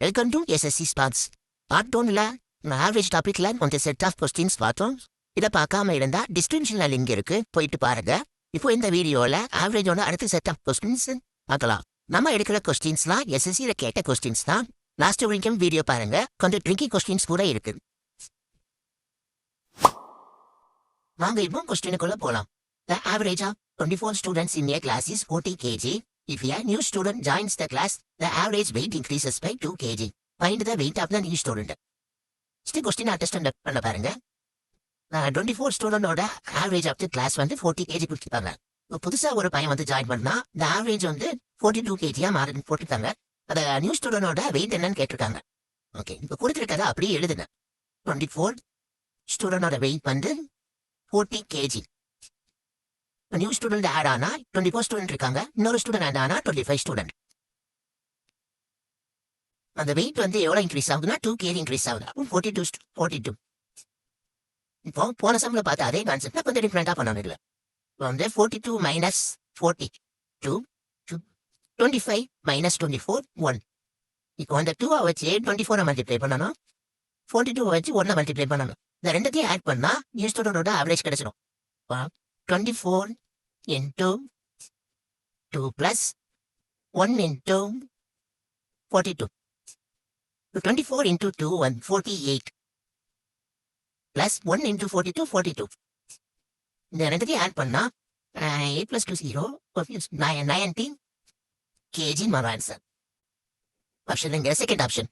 Welcome to SSC spots. Part ஒன்ல average டாபிக்ல கொஞ்சம் செட் ஆஃப் கொஸ்டின்ஸ் பார்த்தோம். இதை பார்க்காம இருந்தா டிஸ்கிரிப்ஷன்ல லிங்க் இருக்கு, போயிட்டு பாருங்க. இப்போ இந்த வீடியோல ஆவரேஜோட அடுத்த செட் ஆஃப் கொஸ்டின்ஸ் பார்க்கலாம். நம்ம எடுக்கிற கொஸ்டின்ஸ்லாம் எஸ்எஸ்சியில கேட்ட கொஸ்டின்ஸ் தான். லாஸ்ட் வரைக்கும் வீடியோ பாருங்க, கொஞ்சம் ட்ரிக்கி கொஸ்டின்ஸ் கூட இருக்கு. வாங்க இப்போ கொஸ்டினுக்குள்ள போலாம். The average of 24 students in a class is 40 kg. If a new student joins the class, the average weight increases by 2 kg. Find the weight of the new student. This question attested பண்ண பாருங்க. 24 ஸ்டூடெண்டோட average of the class வந்து 40 kg கொடுத்துருக்காங்க. புதுசா ஒரு பையன் வந்து join பண்ணா இந்த ஆவரேஜ் வந்து 42 kg மாறி போட்டுருக்காங்க. அத நியூ ஸ்டூடெண்டோட வெயிட் என்னன்னு கேட்டிருக்காங்க. ஓகே, இப்போ கொடுத்துருக்கதை அப்படியே எழுதுங்க. 24 ஸ்டூடெண்டோட வெயிட் வந்து 40 kg. நியூ ஸ்டூடெண்ட் ஆட் ஆனா 24 ஸ்டூடெண்ட் இருக்காங்க, இன்னொரு ஸ்டூடெண்ட் ஆட் ஆனா 25 ஸ்டூடெண்ட். அந்த வெயிட் வந்து எவ்வளவு இன்க்ரீஸ் ஆகுதுன்னா 2 kg இன்க்ரீஸ் ஆகுது. 42. இப்போ போன சம்ல பார்த்த அதே கான்செப்ட் கொஞ்சம் டிஃப்ரெண்டா பண்ணணும். இதுல வந்து 42 மைனஸ் 42 25 மைனஸ் 24 1. இப்போ அந்த 2 வச்சு 24 மல்டிப்ளை பண்ணணும், 42 வச்சு 1 மல்டிப்ளை பண்ணணும். இந்த ரெண்டுத்தையும் ஆட் பண்ணா நியூ ஸ்டூடெண்டோட ஆவரேஜ் கிடைச்சிடும். 24 into 2 plus 1 into 42. 24 into 2 48 plus 1 into 42 42. இந்த ரெண்டுத்தையும் ஆட் பண்ணா 8 plus 2 0 19 kg மாறும் ஆன்சர். ஆப்ஷன் இங்க செகண்ட் ஆப்ஷன்.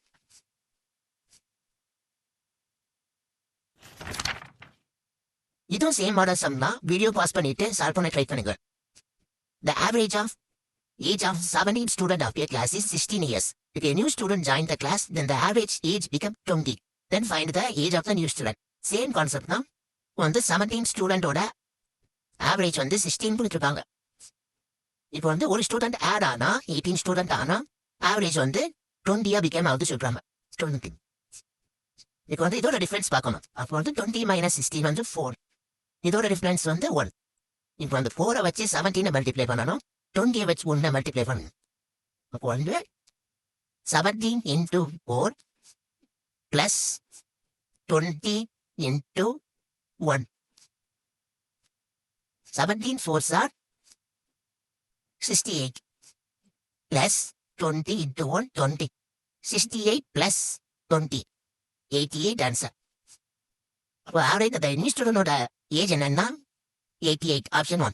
இதுவும் சேம் மாடல் சம் தான். வீடியோ பாஸ் பண்ணிட்டு சால்வ் பண்ண ட்ரை பண்ணுங்க. The average of age of 17 student of a class is 16 years. If a new student join the class, then the average age become 20. Then find the age of the new student. Same concept தான். வந்து 17 ஸ்டூடெண்டோட average வந்து 16 கொடுத்துருக்காங்க. இப்போ வந்து ஒரு student add ஆனா 18 student ஆனா average வந்து 20 பிகேம் ஆகுது சொல்றாங்க. 20. இப்போ வந்து இதோட டிஃபரன்ஸ் பார்க்கணும். அப்போ வந்து 20 மைனஸ் 16 வந்து 4. இதோட டிஃபரன்ஸ் வந்து 1. இப்போ அந்த 4 வச்சு 17 மல்டிப்ளை பண்ணணும், 20 வச்சு 1 மல்டிப்ளை பண்ணணும். அப்போ வந்து 17 into 4 plus 20 into 1. 17 4s are 68 plus 20 into 1 20. 68 plus 20 88 answer. அப்போ ஆவரேஜ் அந்த நியூ ஸ்டூடெண்டோட ஏஜ் என்னன்னா 88 ஆப்ஷன் 1.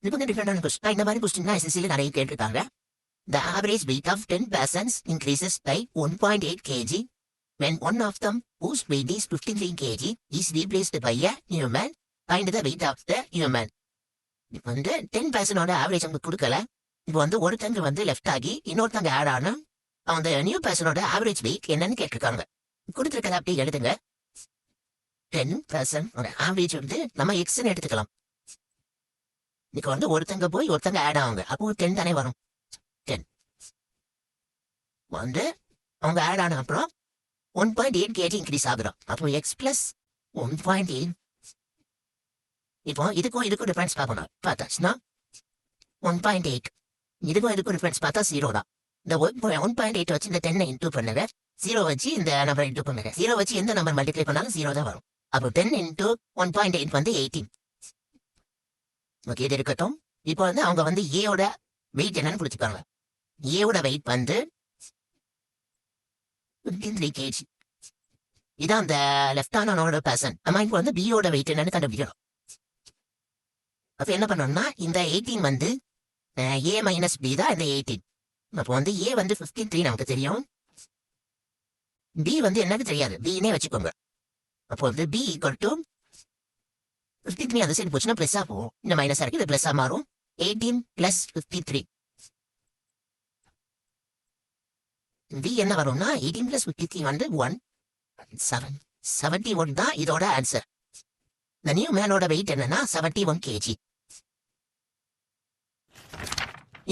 இது கொஞ்சம் டிஃபரெண்டான கொஸ்டின். இந்த மாதிரி கொஸ்டின் எஸ்எஸ்சியில் நிறைய கேட்டிருக்காங்க. The average weight of 10 persons increases by 1.8 kg when one of them whose weight is 53 kg is replaced by a new man. Find the weight of the new man. இப்போ வந்து 10 பர்சனோட average நமக்கு கொடுக்கல. இப்போ வந்து ஒருத்தங்க வந்து லெஃப்ட் ஆகி இன்னொருத்தங்க ஆட் ஆனா அந்த நியூ பர்சனோட ஆவரேஜ் வெயிட் என்னன்னு கேட்டிருக்காங்க. கொடுத்துருக்கத அப்படியே எழுதுங்க. 10 பர்சனோட ஆவரேஜ் வந்து நம்ம எக்ஸ்ன்னு எடுத்துக்கலாம். இன்னைக்கு வந்து ஒருத்தங்க போய் ஒருத்தங்க ஆட் ஆகுங்க, அப்போ 10 தானே வரும். 10 வந்து அவங்க ஆட் ஆன அப்புறம் 1.8 kg இன்க்ரீஸ் ஆகுறோம். அப்போ எக்ஸ் பிளஸ் 1.8. இப்போ இதுக்கும் டிஃபரன்ஸ் பார்க்கணும். பார்த்தாச்சுன்னா 1.8 இதுக்கும் டிஃபரன்ஸ் பார்த்தா 0 தான். இந்த 1.8 வச்சு இந்த 10 இன்டூ பண்ணுங்க, 0 வச்சு இந்த நம்பர் இன்டூ பண்ணுங்க. 0 வச்சு எந்த நம்பர் மல்டிப்ளை பண்ணாலும் 0 தான் வரும். அப்போ 10 இன்டூ 1.8 வந்து 18. ஓகே, இது இருக்கட்டும். இப்போ வந்து அவங்க வந்து ஏயோட வெயிட் என்னன்னு கொடுத்துருக்காங்க. ஏயோட வெயிட் வந்து 53 kg. இதான் அந்த லெஃப்ட் ஹேண்டோட பர்சன். நம்ம இப்போ வந்து பியோட வெயிட் என்னன்னு கண்டுபிடிக்கணும். அப்போ என்ன பண்ணணும்னா இந்த 18 வந்து ஏ மைனஸ் பி தான் இந்த 18. அப்போ வந்து ஏ வந்து 53 நமக்கு தெரியும், பி வந்து என்னன்னு தெரியாது, பின்னே வச்சுக்கோங்க. அப்போ வந்து பி ஈக்குவல் டு 53 அந்த சைடு போச்சுன்னா பிளஸ்ஸா போகும், இந்த மைனஸா இருக்கு, இது பிளஸ்ஸா மாறும். 18 பிளஸ் 53 பி என்ன வரும்னா 18 பிளஸ் 53 வந்து 71 தான் இதோட ஆன்சர். இந்த நியூ மேனோட வெயிட் என்னன்னா 71 kg.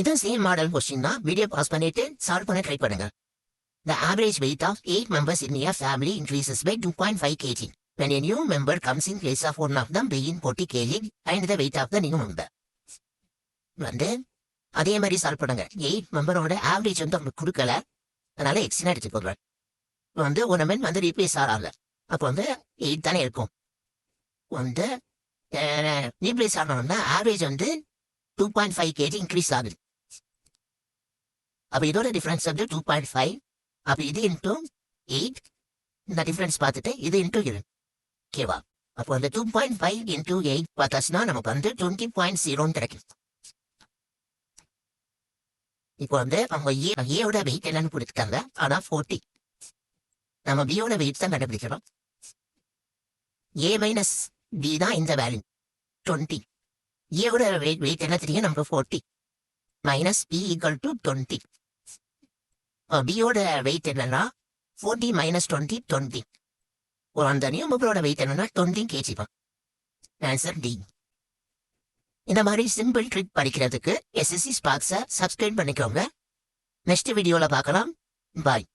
இது சேம் மாடல் கொஸ்டின் தான். வீடியோ பாஸ் பண்ணிட்டு சால்வ் பண்ண ட்ரை பண்ணுங்க. The average weight of 8 members in a family increases by 2.5 kg when a new member comes in place of one of them weighing 40 kg. Find the weight of the new member. வந்து அதே மாதிரி solve பண்ணுங்க. 8 மெம்பரோட average வந்து உங்களுக்கு கொடுக்கல, அதனால எக்ஸ்னா எடுத்துக்கோங்க. இப்போ வந்து ஒரு மென் வந்து ரீப்ளேஸ் ஆகல, அப்போ வந்து 8 தானே இருக்கும். வந்து ரீப்ளேஸ் ஆகணும்னா ஆவரேஜ் வந்து 2.5 kg இன்க்ரீஸ் ஆகுது. அப்போ இதோட டிஃபரன்ஸ் வந்து 2.5. அப்போ இது இன்டூ 8, இந்த டிஃபரன்ஸ் பார்த்துட்டு இது இன்டூ இது. ஓகேவா? அப்போ வந்து 2.5 இன்டூ 8 பார்த்தாச்சுன்னா நமக்கு வந்து 20.0 கிடைக்கும். இப்போ வந்து அவங்க ஏயோட வெயிட் என்னன்னு கொடுத்துட்டாங்க, ஆனா 40. நம்ம பியோட வெயிட் தான் கண்டுபிடிக்கிறோம். ஏ மைனஸ் பி தான் இந்த வேல்யூ 20. ஏவோட வெயிட் என்ன தெரியும் நமக்கு 40 மைனஸ் பி ஈக்குவல் டு 20. பியோட வெயிட் என்னன்னா 40 மைனஸ் 20 20. அந்த நியூமரோட வெயிட் என்னன்னா 20 kg தான். Answer D. இந்த மாதிரி சிம்பிள் ட்ரிக் படிக்கிறதுக்கு SSC Sparks சப்ஸ்கிரைப் பண்ணிக்கோங்க. நெக்ஸ்ட் வீடியோல பார்க்கலாம். பாய்.